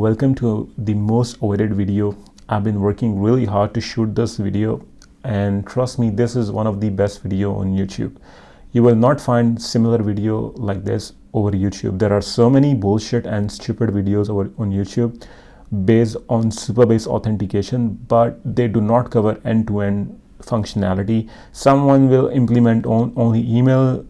Welcome to the most awaited video. I've been working really hard to shoot this video, and trust me, this is one of the best video on YouTube. You will not find similar video like this over YouTube. There are so many bullshit and stupid videos on YouTube based on Supabase authentication, but they do not cover end-to-end functionality. Someone will implement only email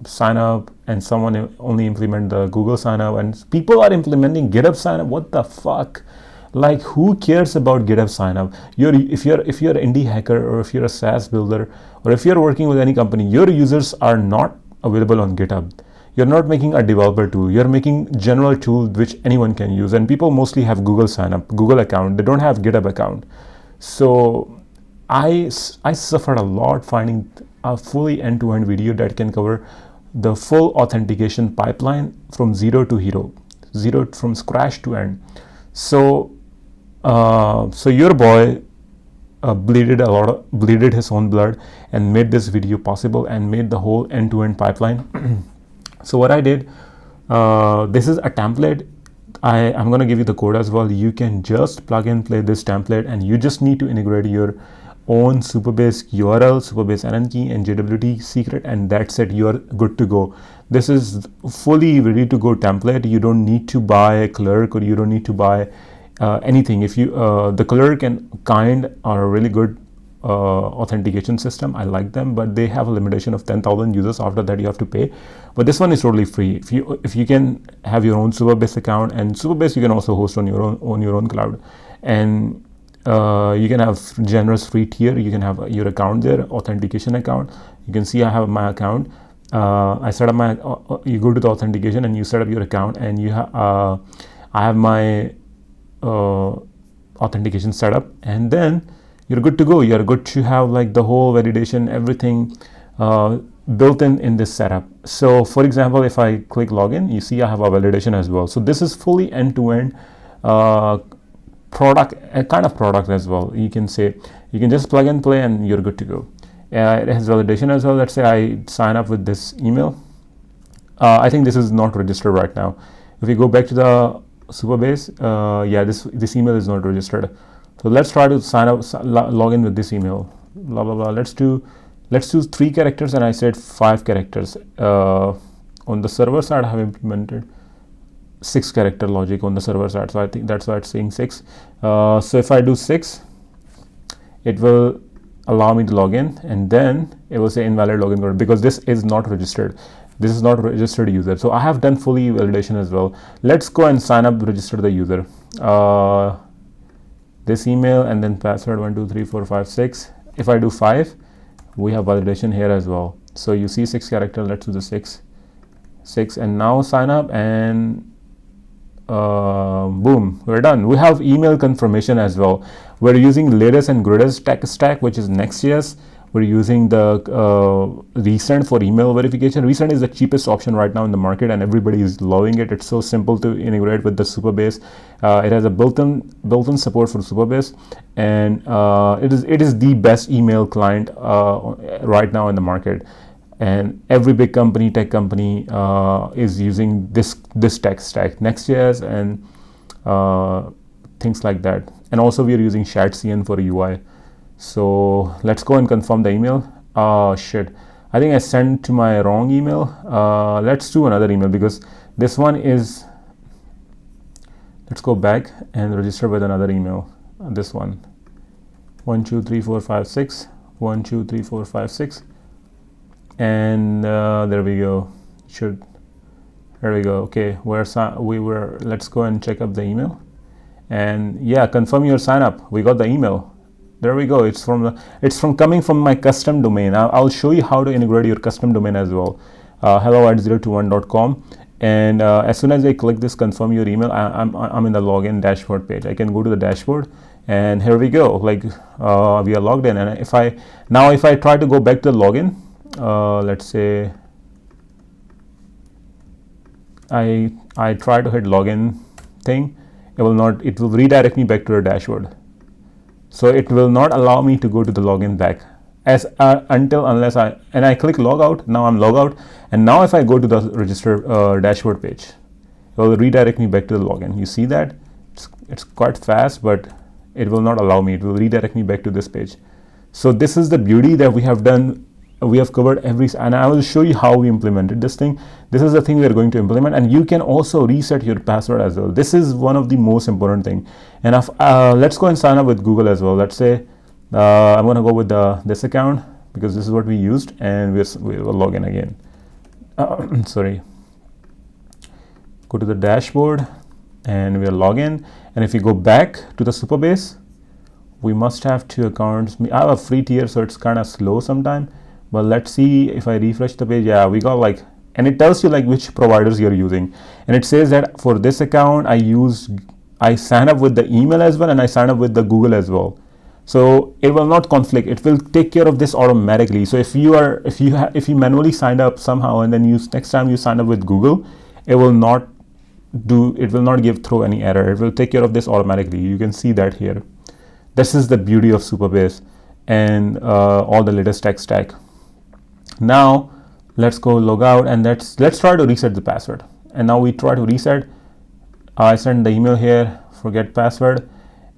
sign up, and someone only implement the Google sign up, and people are implementing GitHub sign up. What the fuck? Like, who cares about GitHub sign up? If you're an indie hacker, or if you're a SaaS builder, or if you're working with any company, your users are not available on GitHub. You're not making a developer tool. You're making general tool which anyone can use, and people mostly have Google sign up, Google account. They don't have GitHub account. So I suffered a lot finding a fully end-to-end video that can cover the full authentication pipeline from zero to hero, from scratch to end. So your boy bleeded his own blood and made this video possible and made the whole end-to-end pipeline. So what I did, this is a template. I'm going to give you the code as well. You can just plug and play this template, and you just need to integrate your own Supabase URL, Supabase NN key, and JWT secret, and that's it. You are good to go. This is fully ready to go template. You don't need to buy a clerk, or you don't need to buy anything. If you the clerk and kind are a really good authentication system. I like them, but they have a limitation of 10,000 users. After that you have to pay, but this one is totally free. If you can have your own Supabase account, and Supabase you can also host on your own cloud, and you can have generous free tier. You can have your account there, authentication account. You can see I have my account. I set up my you go to the authentication and you set up your account, and you I have my authentication set up, and then you're good to go. You're good to have like the whole validation, everything built in this setup. So for example, if I click login, you see I have a validation as well. So this is fully end-to-end product, a kind of product as well. You can say, you can just plug and play and you're good to go. It has validation as well. Let's say I sign up with this email. I think this is not registered right now. If we go back to the Supabase, yeah, this email is not registered. So let's try to sign up, log in with this email. Blah blah blah. Let's do 3 characters, and I said 5 characters. On the server side, I have implemented 6 character logic on the server side. So I think that's why it's saying 6. So if I do 6, it will allow me to log in, and then it will say invalid login code because this is not registered. This is not registered user. So I have done fully validation as well. Let's go and sign up, register the user. This email and then password 1 2 3 4 5 6. If I do 5, we have validation here as well. So you see 6 character. Let's do the 6, and now sign up, and boom, we're done. We have email confirmation as well. We're using latest and greatest tech stack, which is Next.js. We're using the Recent for email verification. Recent is the cheapest option right now in the market, and everybody is loving it. It's so simple to integrate with the Supabase. It has a built-in support for Supabase, and it is the best email client right now in the market. And every big company, tech company, is using this tech stack, Next.js, and things like that. And also we are using shadcn for UI. So let's go and confirm the email. Shit, I think I sent to my wrong email. Let's do another email, because this one is, let's go back and register with another email. This one, 1 2 3 4 5 6, 1 2 3 4 5 6, and there we go. There we go. Okay, let's go and check up the email, and yeah, confirm your sign up. We got the email. There we go. It's coming from my custom domain. I'll show you how to integrate your custom domain as well. hello@021.com, and as soon as I click this confirm your email, I'm in the login dashboard page. I can go to the dashboard, and here we go. Like we are logged in, and if I try to go back to the login, let's say I try to hit login thing, it will redirect me back to the dashboard. So it will not allow me to go to the login back unless I click log out. Now I'm log out, and now if I go to the register dashboard page, will redirect me back to the login. You see that? It's quite fast, but it will not allow me. It will redirect me back to this page. So this is the beauty that we have done. We have covered and I will show you how we implemented this thing. This is the thing we are going to implement, and you can also reset your password as well. This is one of the most important thing. And let's go and sign up with Google as well. Let's say I'm going to go with this account because this is what we used, and we will log in again. Sorry. Go to the dashboard and we are login. And if you go back to the Supabase, we must have 2 accounts. I have a free tier, so it's kind of slow sometimes. But let's see if I refresh the page. Yeah, we got like, and it tells you like which providers you're using. And it says that for this account, I sign up with the email as well, and I sign up with the Google as well. So it will not conflict. It will take care of this automatically. So if you manually signed up somehow, and then next time you sign up with Google, it will not throw any error. It will take care of this automatically. You can see that here. This is the beauty of Supabase and all the latest tech stack. Now let's go log out, and let's try to reset the password. And now we try to reset. I send the email here, forget password,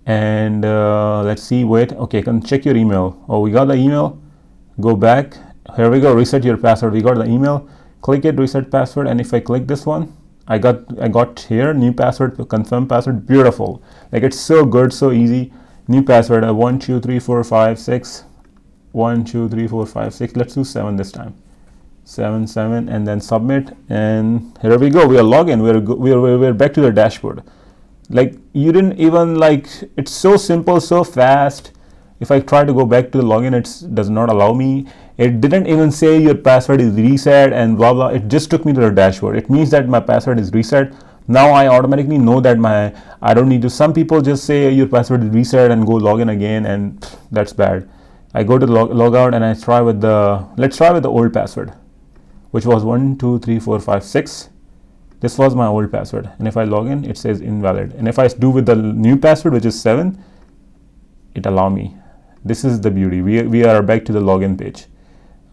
and let's see. Wait, okay, can check your email. Oh, we got the email. Go back. Here we go. Reset your password. We got the email. Click it, reset password, and if I click this one, I got here new password, confirm password. Beautiful. Like, it's so good, so easy. New password 1 2 3 4 5 6. 1 2 3 4 5 6. Let's do 7 this time. 7, and then submit, and here we go. We are logged we're back to the dashboard. Like, you didn't even, like, it's so simple, so fast. If I try to go back to the login, it does not allow me. It didn't even say your password is reset and blah blah. It just took me to the dashboard. It means that my password is reset. Now I automatically know that I don't need to. Some people just say your password is reset and go log in again, and that's bad. I go to log out, and let's try with the old password, which was 1 2 3 4 5 6. This was my old password, and if I log in, it says invalid. And if I do with the new password, which is 7, it allow me. This is the beauty. We are back to the login page,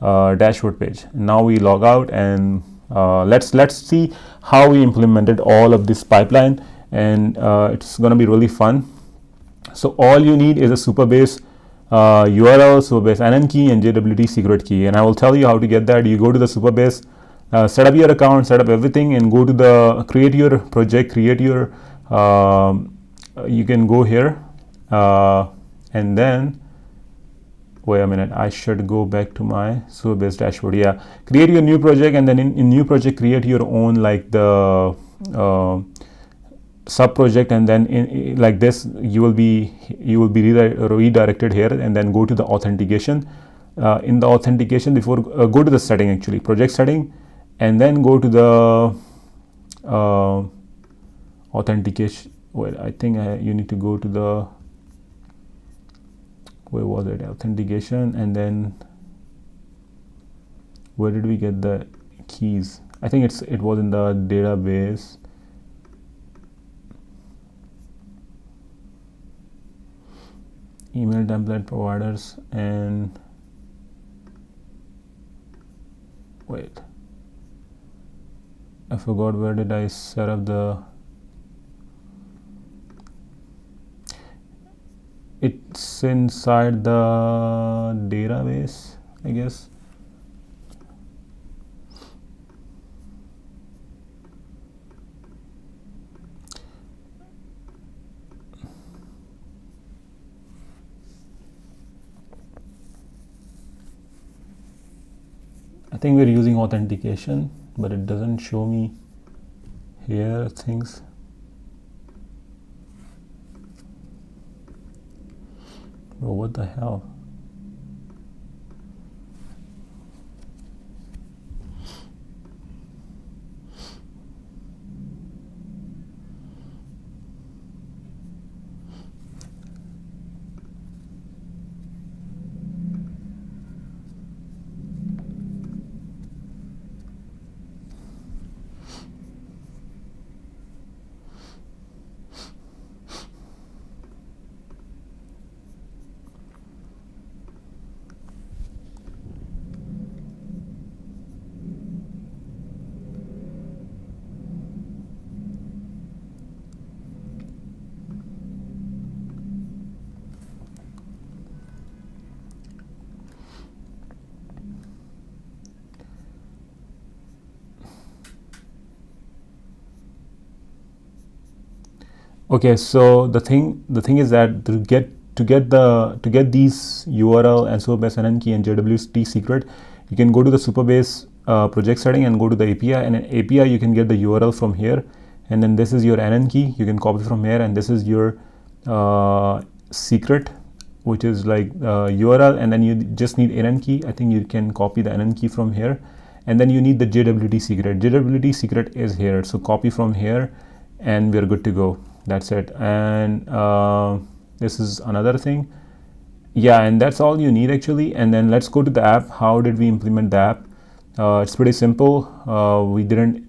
dashboard page. Now we log out, and let's see how we implemented all of this pipeline, and it's gonna be really fun. So all you need is a Supabase URL, Supabase NN key, and JWT secret key, and I will tell you how to get that. You go to the Supabase, set up your account, set up everything, and go to the create your project, create your you can go here, and then wait a minute, I should go back to my Supabase dashboard. Yeah, create your new project, and then in new project create your own, like, the sub project, and then like this you will be redirected here, and then go to the authentication. In the authentication, before go to the setting, actually project setting, and then go to the authentication. Wait, I think you need to go to the, where was it, authentication, and then where did we get the keys? I think it was in the database. Email template providers, and wait, I forgot where did I set up the, it's inside the database, I guess. I think we're using authentication, but it doesn't show me here things. Bro, what the hell? Okay, so the thing is that to get these URL and Supabase NN key and JWT secret, you can go to the Supabase project setting and go to the API, and in API you can get the URL from here, and then this is your NN key, you can copy from here, and this is your secret, which is like URL, and then you just need NN key. I think you can copy the NN key from here, and then you need the JWT secret. JWT secret is here, so copy from here and we're good to go. That's it. And this is another thing. Yeah, and that's all you need actually. And then let's go to the app. How did we implement the app? It's pretty simple. We didn't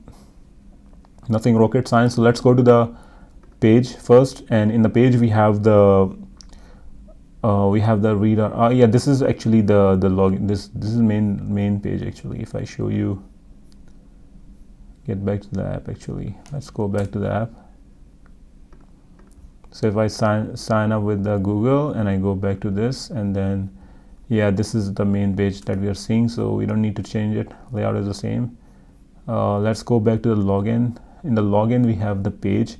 nothing rocket science. So let's go to the page first, and in the page we have the reader. Yeah, this is actually the login. This is main page actually. If I show you, get back to the app actually. Let's go back to the app. So if I sign up with the Google and I go back to this, and then yeah, this is the main page that we are seeing, so we don't need to change it. Layout is the same. Let's go back to the login. In the login we have the page,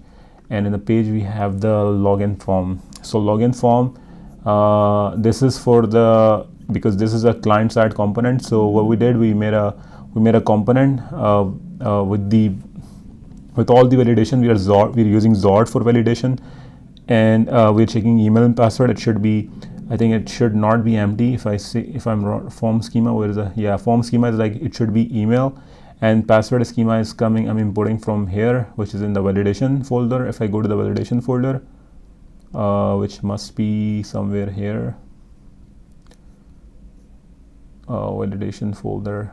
and in the page we have the login form. So login form, this is for the, because this is a client side component. So what we did, we made a component with all the validation. We're using Zord for validation, and we're checking email and password. It should be, I think it should not be empty. If I'm wrong, form schema, where is the, yeah, form schema is like, it should be email, and password schema is coming, I'm importing from here, which is in the validation folder. If I go to the validation folder, which must be somewhere here, validation folder.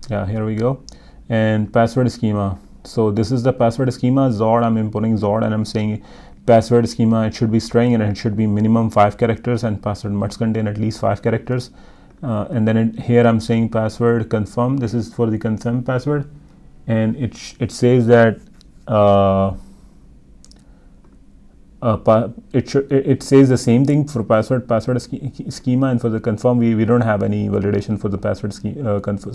Yeah, here we go. And password schema. So this is the password schema. Zord, I'm importing Zord, and I'm saying password schema, it should be string, and it should be minimum 5 characters, and password must contain at least 5 characters. And then here I'm saying password confirm. This is for the confirm password, and it says that it says the same thing for password schema, and for the confirm we don't have any validation for the password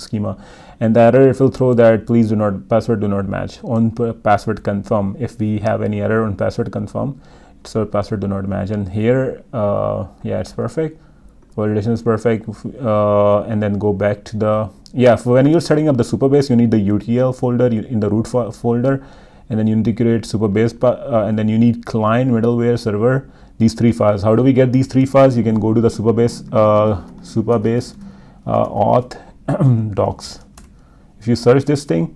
schema, and the error it will throw that please password do not match on password confirm. If we have any error on password confirm, so password do not match. And here yeah, it's perfect, validation is perfect. And then go back to the, yeah, for when you're setting up the Supabase, you need the UTL folder in the root folder, and then you need to create Supabase, and then you need client, middleware, server, these 3 files. How do we get these 3 files? You can go to the Supabase auth docs. If you search this thing,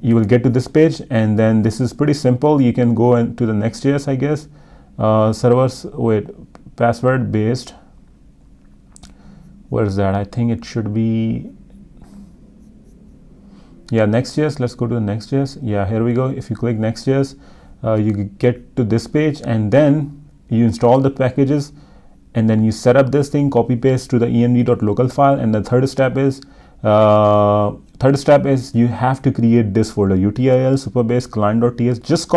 you will get to this page, and then this is pretty simple. You can go into the nextjs, I guess, servers with password based. Where is that? I think it should be, yeah, nextjs. Let's go to the nextjs. Yeah, here we go. If you click nextjs, you get to this page, and then you install the packages, and then you set up this thing, copy paste to the env.local file. And the third step is you have to create this folder, util supabase client.ts. Just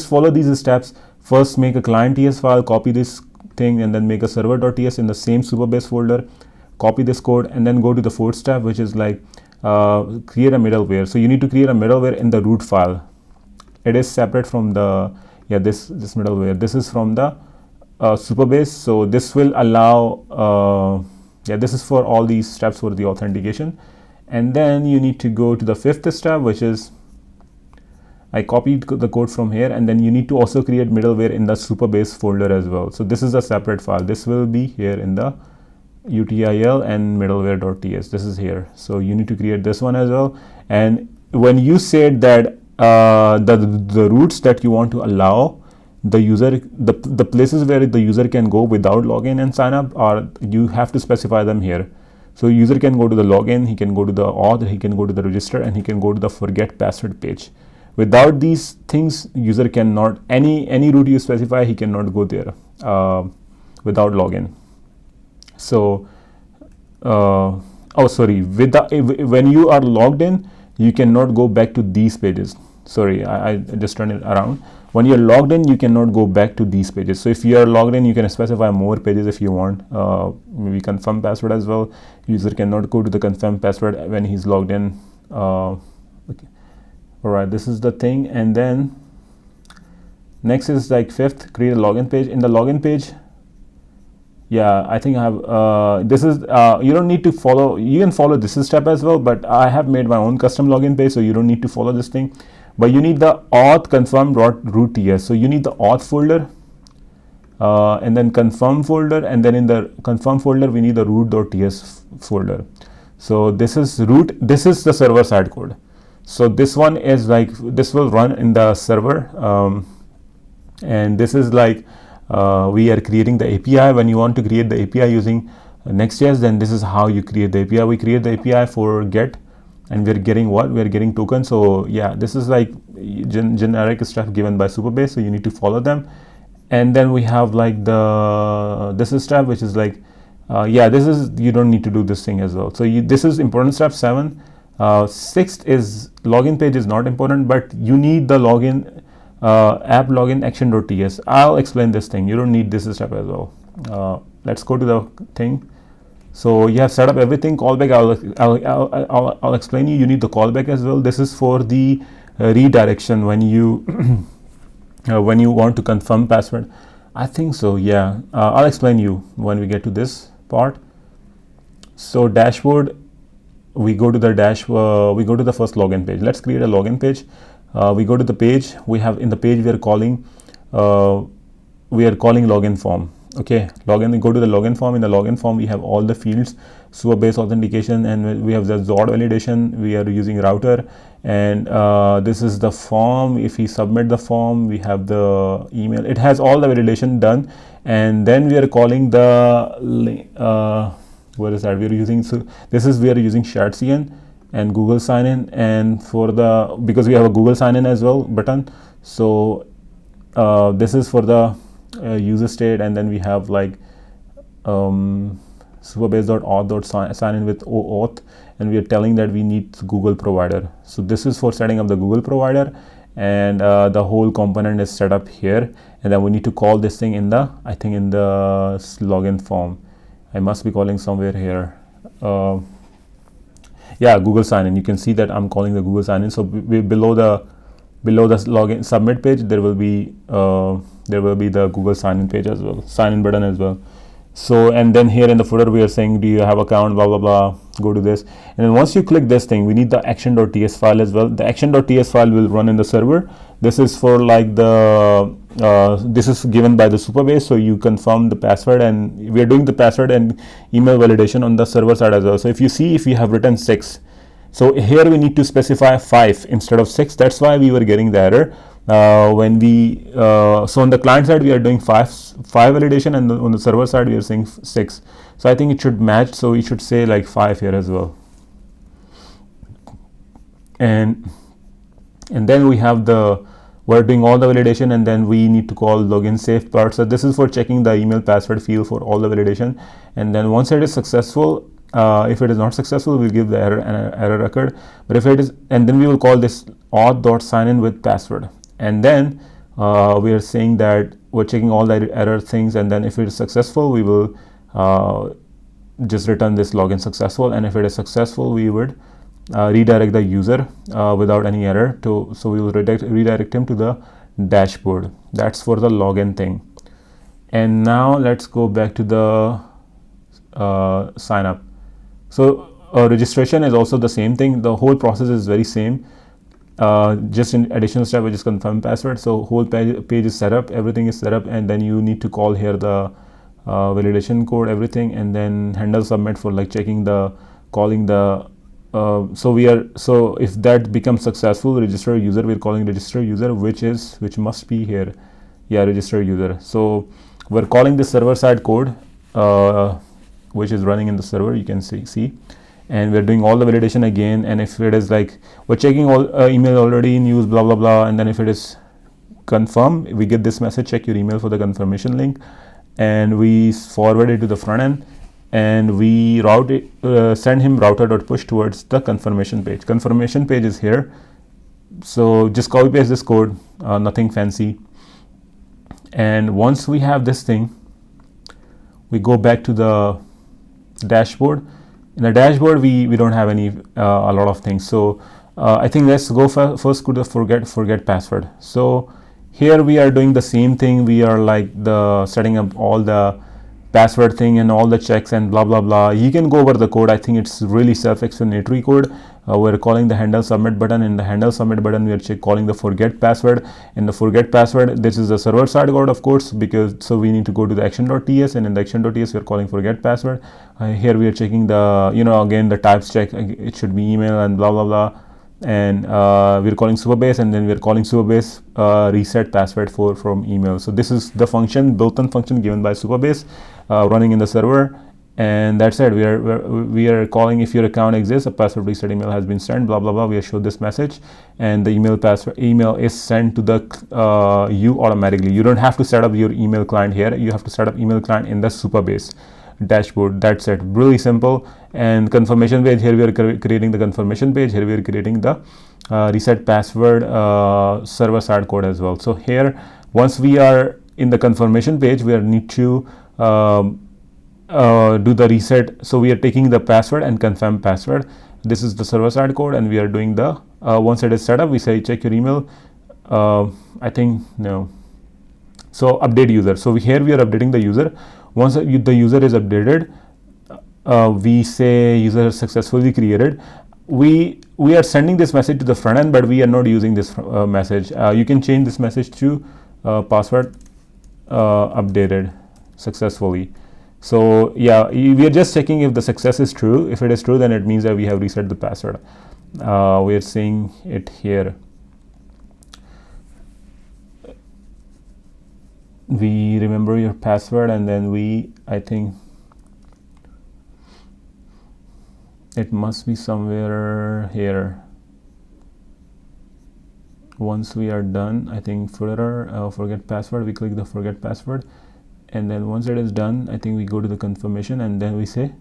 follow these steps. First, make a client.ts file, copy this thing, and then make a server.ts in the same Supabase folder, copy this code, and then go to the fourth step, which is like create a middleware. So you need to create a middleware in the root file. It is separate from the, yeah, this middleware. This is from the Supabase. So this will allow, yeah, this is for all these steps for the authentication. And then you need to go to the fifth step, which is, I copied the code from here, and then you need to also create middleware in the Supabase folder as well. So this is a separate file. This will be here in the util and middleware.ts. This is here. So you need to create this one as well. And when you said that the routes that you want to allow the user, the places where the user can go without login and sign up, are, you have to specify them here. So user can go to the login, he can go to the auth, he can go to the register, and he can go to the forget password page. Without these things, user cannot, any route you specify, he cannot go there without login. So when you are logged in, you cannot go back to these pages. Sorry, I just turned it around. when you're logged in, you cannot go back to these pages. So if you are logged in, you can specify more pages if you want. Maybe confirm password as well. User cannot go to the confirm password when he's logged in. Okay. All right, this is the thing. And then next is like fifth, create a login page. In the login page, yeah, I think I have, this is, you don't need to follow, you can follow this step as well, but I have made my own custom login page, so you don't need to follow this thing. But you need the auth confirm root ts. So you need the auth folder, and then confirm folder, and then in the confirm folder, we need the root.ts folder. So this is root, this is the server side code. So this one is like, this will run in the server, and this is like, we are creating the API. When you want to create the API using nextjs, then this is how you create the API. We create the API for get, and we're getting what? We're getting tokens. So yeah, this is like generic stuff given by Supabase, so you need to follow them. And then we have like this is step, which is like, yeah, this is, you don't need to do this thing as well. So this is important step 7. Sixth is login page is not important, but you need the login, app login action.ts. I'll explain this thing. You don't need this step as well. Let's go to the thing. So you have set up everything. Callback, I'll explain you. You need the callback as well. This is for the redirection when you when you want to confirm password. I think so. Yeah, I'll explain you when we get to this part. So dashboard, we go to the we go to the first login page. Let's create a login page. We go to the page. We have in the page we are calling login form. Okay, login, go to the login form. In the login form, we have all the fields, Supabase authentication, and we have the Zord validation. We are using router, and this is the form. If we submit the form, we have the email. It has all the validation done, and then we are calling the what is that? We are using, so this is, we are using shadcn and Google sign in, and for the, because we have a Google sign in as well button. So this is for the user state, and then we have like supabase.auth.sign in with oauth, and we are telling that we need Google provider. So this is for setting up the Google provider, and the whole component is set up here, and then we need to call this thing in the, I think in the login form. I must be calling somewhere here. Yeah, Google sign in. You can see that I'm calling the Google sign in. So below the login submit page, there will be the Google sign in page as well, sign in button as well. So, and then here in the footer, we are saying, do you have account, blah, blah, blah, go to this. And then once you click this thing, we need the action.ts file as well. The action.ts file will run in the server. This is for like the, this is given by the Supabase. So you confirm the password, and we are doing the password and email validation on the server side as well. So if you see, if you have written 6, so here we need to specify 5 instead of 6. That's why we were getting the error. When we so on the client side we are doing 5 validation, and on the server side we are saying 6. So I think it should match, so we should say like 5 here as well. And then we have we're doing all the validation, and then we need to call login safe part. So this is for checking the email password field for all the validation, and then once it is successful, if it is not successful, we'll give the error, and error occurred. But if it is, and then we will call this auth.signin with password. And then we are saying that we're checking all the error things, and then if it is successful, we will just return this login successful, and if it is successful, we would redirect the user without any error to, so we will redirect him to the dashboard. That's for the login thing. And now let's go back to the sign up. So registration is also the same thing. The whole process is very same. Just an additional step, which is confirm password. So whole page is set up, everything is set up, and then you need to call here the validation code, everything, and then handle submit for like checking the, calling the so if that becomes successful, register user, we're calling register user, which must be here. Yeah, register user. So we're calling the server side code which is running in the server, you can see, and we're doing all the validation again. And if it is like, we're checking all email already in use, blah blah blah, and then if it is confirm, we get this message, check your email for the confirmation link, and we forward it to the front end, and we route it, send him router.push towards the confirmation page. Confirmation page is here. So just copy paste this code, nothing fancy. And once we have this thing, we go back to the dashboard. In the dashboard, we don't have any a lot of things. So I think let's go first to the forget password. So here we are doing the same thing. We are like setting up all the password thing and all the checks and blah blah blah. You can go over the code. I think it's really self-explanatory code. We're calling the handle submit button. In the handle submit button, we are calling the forget password. In the forget password, this is the server side code, of course, because so we need to go to the action.ts, and in the action.ts we're calling forget password. Here we are checking the again the types check. It should be email and blah blah blah. And we're calling Supabase, and then we're calling Supabase reset password from email. So this is the function, built-in function given by Supabase, running in the server, and that's it. We are calling if your account exists, a password reset email has been sent, blah blah blah. We show this message, and the email is sent to the you automatically. You don't have to set up your email client here. You have to set up email client in the Supabase dashboard. That's it, really simple. And confirmation page, here we are creating the confirmation page. Here we are creating the reset password server side code as well. So here, once we are in the confirmation page, we need to do the reset. So we are taking the password and confirm password. This is the server side code, and we are doing the once it is set up, we say check your email. I think no. So update user. So here we are updating the user. Once the user is updated, we say user successfully created. We are sending this message to the front end, but we are not using this message. You can change this message to password updated successfully. So yeah, we are just checking if the success is true. If it is true, then it means that we have reset the password. We are seeing it here. We remember your password, and then I think it must be somewhere here. Once we are done, I think further forget password, we click the forget password, and then once it is done, I think we go to the confirmation, and then we say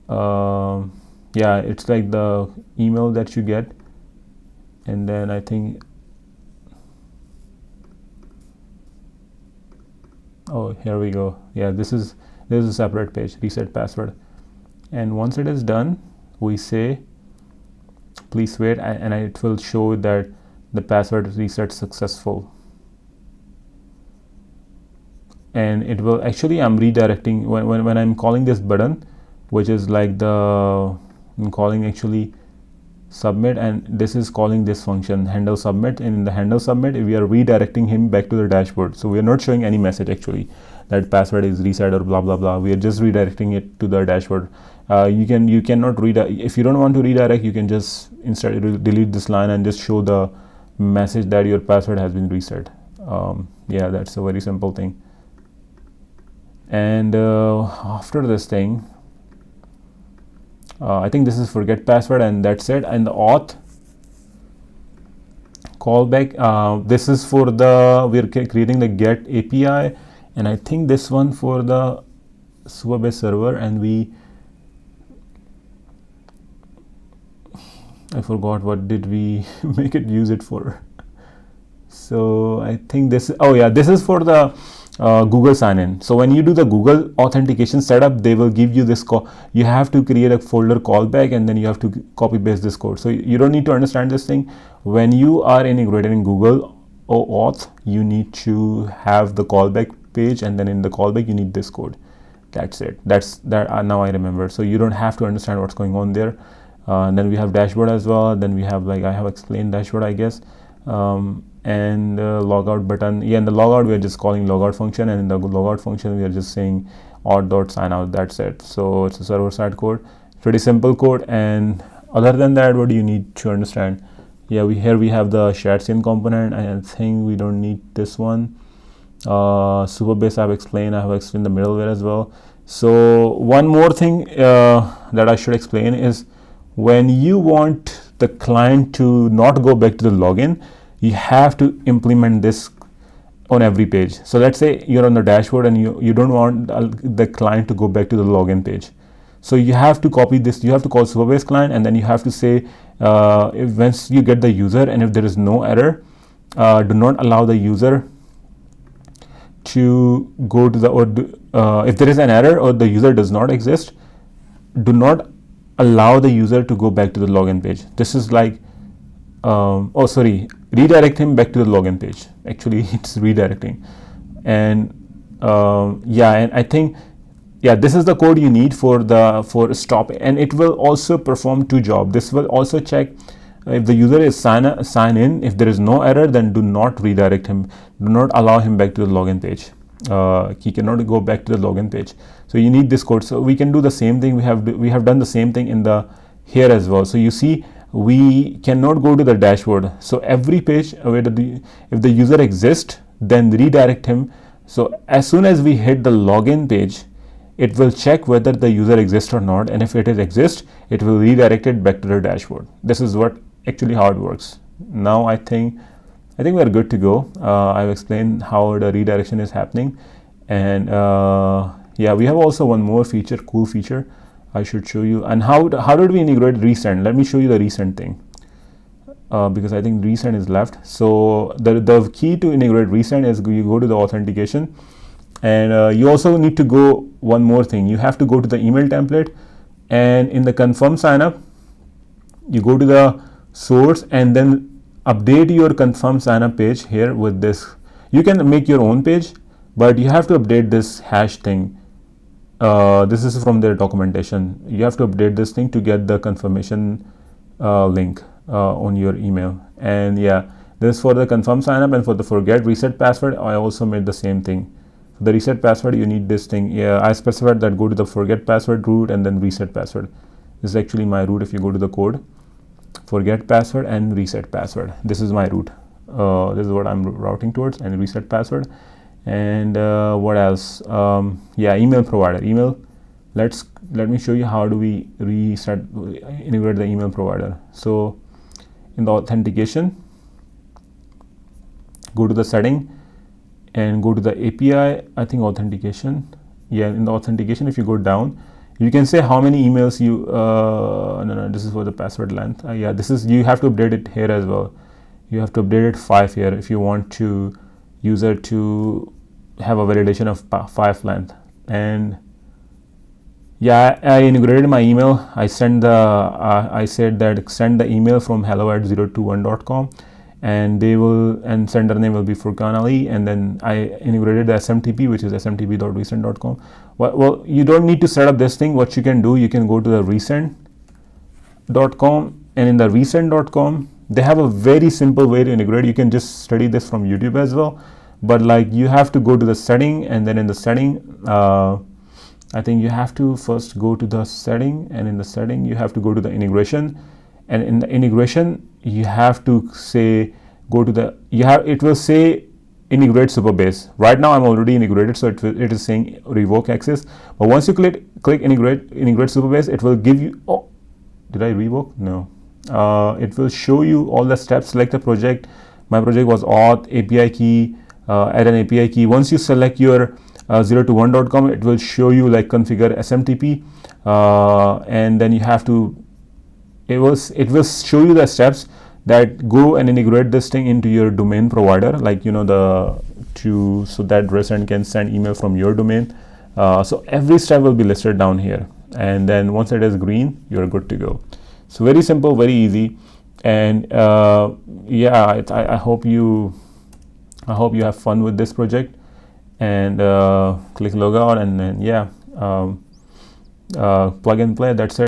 yeah, it's like the email that you get, and then I think oh, here we go. Yeah, this is a separate page, reset password. And once it is done, we say please wait, and it will show that the password reset successful. And it will actually, I'm redirecting when I'm calling this button, which is like I'm calling actually submit, and this is calling this function handle submit, and in the handle submit we are redirecting him back to the dashboard. So we are not showing any message actually that password is reset or blah blah blah. We are just redirecting it to the dashboard. You cannot redirect. If you don't want to redirect, you can just instead delete this line and just show the message that your password has been reset. Yeah, that's a very simple thing. And after this thing, I think this is forget password, and that's it. And the auth callback, this is for we're creating the get API, and I think this one for the Supabase server, and I forgot what did we make it use it for. So I think this is for the Google sign-in. So when you do the Google authentication setup, they will give you this you have to create a folder callback, and then you have to copy paste this code. So you don't need to understand this thing. When you are integrating Google OAuth, you need to have the callback page, and then in the callback you need this code. That's it. Now I remember. So you don't have to understand what's going on there. And then we have dashboard as well. Then we have, like I have explained, dashboard, I guess. And logout button. Yeah, in the logout we are just calling logout function, and in the logout function we are just saying auth.signout. That's it. So it's a server side code, pretty simple code. And other than that, what do you need to understand? Yeah, here we have the shadcn component. I think we don't need this one. Supabase I have explained the middleware as well. So one more thing that I should explain is, when you want the client to not go back to the login, you have to implement this on every page. So let's say you're on the dashboard and you don't want the client to go back to the login page. So you have to copy this. You have to call Supabase client, and then you have to say once you get the user, and if there is no error, do not allow the user to go to the, if there is an error or the user does not exist, do not allow the user to go back to the login page. This is like, redirect him back to the login page. Actually, it's redirecting. And and I think, this is the code you need for stop, and it will also perform two jobs. This will also check if the user is sign in. If there is no error, then do not redirect him. Do not allow him back to the login page. He cannot go back to the login page. So you need this code. So we can do the same thing. We have done the same thing in the here as well. So you see, we cannot go to the dashboard. So every page where if the user exists, then redirect him. So as soon as we hit the login page, it will check whether the user exists or not, and if it exists, it will redirect it back to the dashboard. This is what actually how it works. Now I think we are good to go. I've explained how the redirection is happening, and we have also one more feature, cool feature I should show you. And how did we integrate resend? Let me show you the resend thing, because I think resend is left. So the key to integrate resend is you go to the authentication, and you also need to go one more thing. You have to go to the email template, and in the confirm sign up, you go to the source and then update your confirm sign up page here with this. You can make your own page, but you have to update this hash thing. This is from their documentation. You have to update this thing to get the confirmation link on your email. And this is for the confirm sign up, and for the forget reset password, I also made the same thing. For the reset password, you need this thing. I specified that go to the forget password root and then reset password. This is actually my root. If you go to the code, forget password and reset password, this is my route. This is what I'm routing towards, and reset password. And what else? Email provider. Email. Let me show you how do we integrate the email provider. So in the authentication, go to the setting and go to the API. I think authentication. In the authentication, if you go down, you can say how many emails you no, this is for the password length. This is, you have to update it here as well. You have to update it 5 here if you want to user to have a validation of 5 length. And I integrated my email. I send the I said that send the email from hello@021.com, and sender name will be Furqan Ali, and then I integrated the SMTP, which is smtp.resend.com. Well, you don't need to set up this thing. What you can do, you can go to the resend.com, and in the resend.com, they have a very simple way to integrate. You can just study this from YouTube as well, but like you have to go to the setting, and then in the setting, I think you have to first go to the setting, and in the setting you have to go to the integration, and in the integration you have to say it will say integrate Supabase. Right now I'm already integrated, so it is saying revoke access. But once you click integrate Supabase, it will give you, did I revoke? No. It will show you all the steps. Select the project. My project was auth, API key, add an API key. Once you select your 021.com, it will show you like configure SMTP, and then you have to, it will show you the steps that go and integrate this thing into your domain provider, like so that resend can send email from your domain. So every step will be listed down here, and then once it is green, you're good to go. So very simple, very easy, and I hope you have fun with this project. And click logout, and then plug and play. That's it.